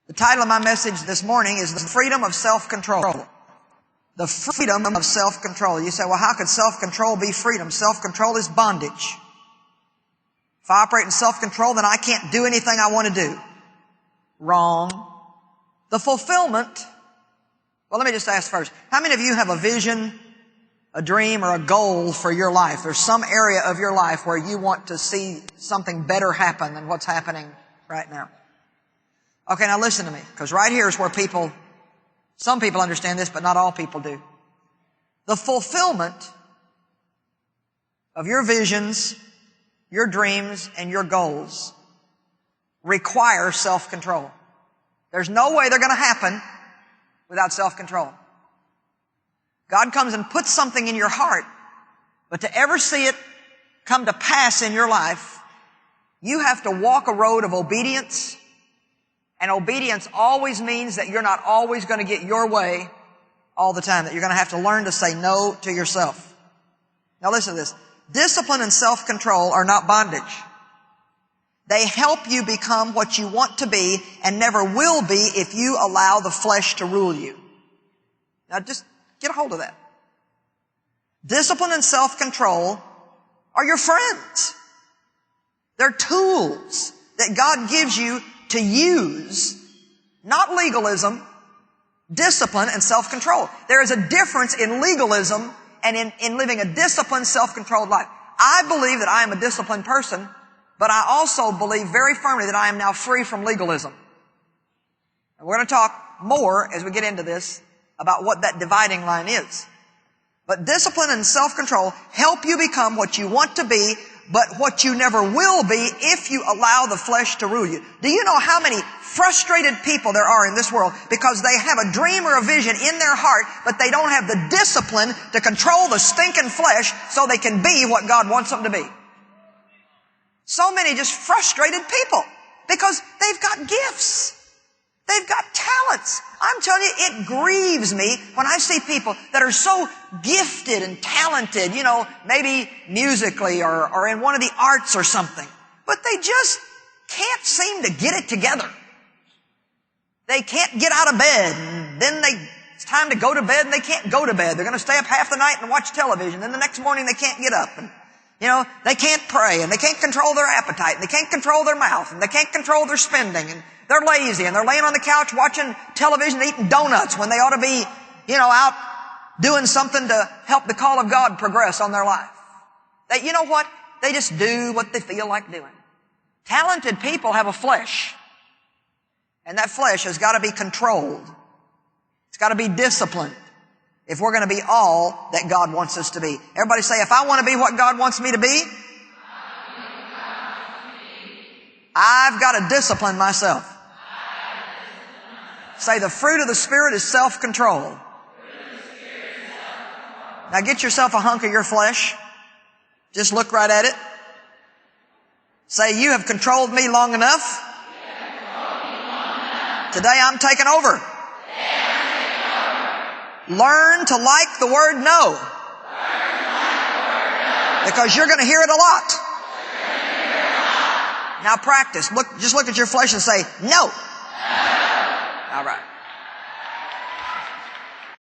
The title of my message this morning is The Freedom of Self-Control. The freedom of self-control. You say, well, how could self-control be freedom? Self-control is bondage. If I operate in self-control, then I can't do anything I want to do. Wrong. The fulfillment. Well, let me just ask first. How many of you have a vision, a dream, or a goal for your life? There's some area of your life where you want to see something better happen than what's happening right now. Okay, now listen to me, because right here is where some people understand this, but not all people do. The fulfillment of your visions, your dreams, and your goals require self-control. There's no way they're going to happen without self-control. God comes and puts something in your heart, but to ever see it come to pass in your life, you have to walk a road of obedience. And obedience always means that you're not always going to get your way all the time, that you're going to have to learn to say no to yourself. Now listen to this. Discipline and self-control are not bondage. They help you become what you want to be and never will be if you allow the flesh to rule you. Now just get a hold of that. Discipline and self-control are your friends. They're tools that God gives you to use, not legalism, discipline and self-control. There is a difference in legalism and in living a disciplined, self-controlled life. I believe that I am a disciplined person, but I also believe very firmly that I am now free from legalism. And we're going to talk more as we get into this about what that dividing line is. But discipline and self-control help you become what you want to be, but what you never will be if you allow the flesh to rule you. Do you know how many frustrated people there are in this world because they have a dream or a vision in their heart, but they don't have the discipline to control the stinking flesh so they can be what God wants them to be? So many just frustrated people because they've got gifts. They've got talents. I'm telling you, it grieves me when I see people that are so gifted and talented, maybe musically or in one of the arts or something, but they just can't seem to get it together. They can't get out of bed, and then it's time to go to bed and they can't go to bed. They're going to stay up half the night and watch television, then the next morning they can't get up. And they can't pray, and they can't control their appetite, and they can't control their mouth, and they can't control their spending, and they're lazy, and they're laying on the couch watching television and eating donuts when they ought to be, out doing something to help the call of God progress on their life. You know what? They just do what they feel like doing. Talented people have a flesh, and that flesh has got to be controlled. It's got to be disciplined if we're going to be all that God wants us to be. Everybody say, if I want to be what God wants me to be, I've got to discipline myself. Say, the fruit of the Spirit is self-control. Now get yourself a hunk of your flesh. Just look right at it. Say, you have controlled me long enough. Today I'm taking over. Learn to like the word no. Because you're going to hear it a lot. Now practice. Just look at your flesh and say, no. All right.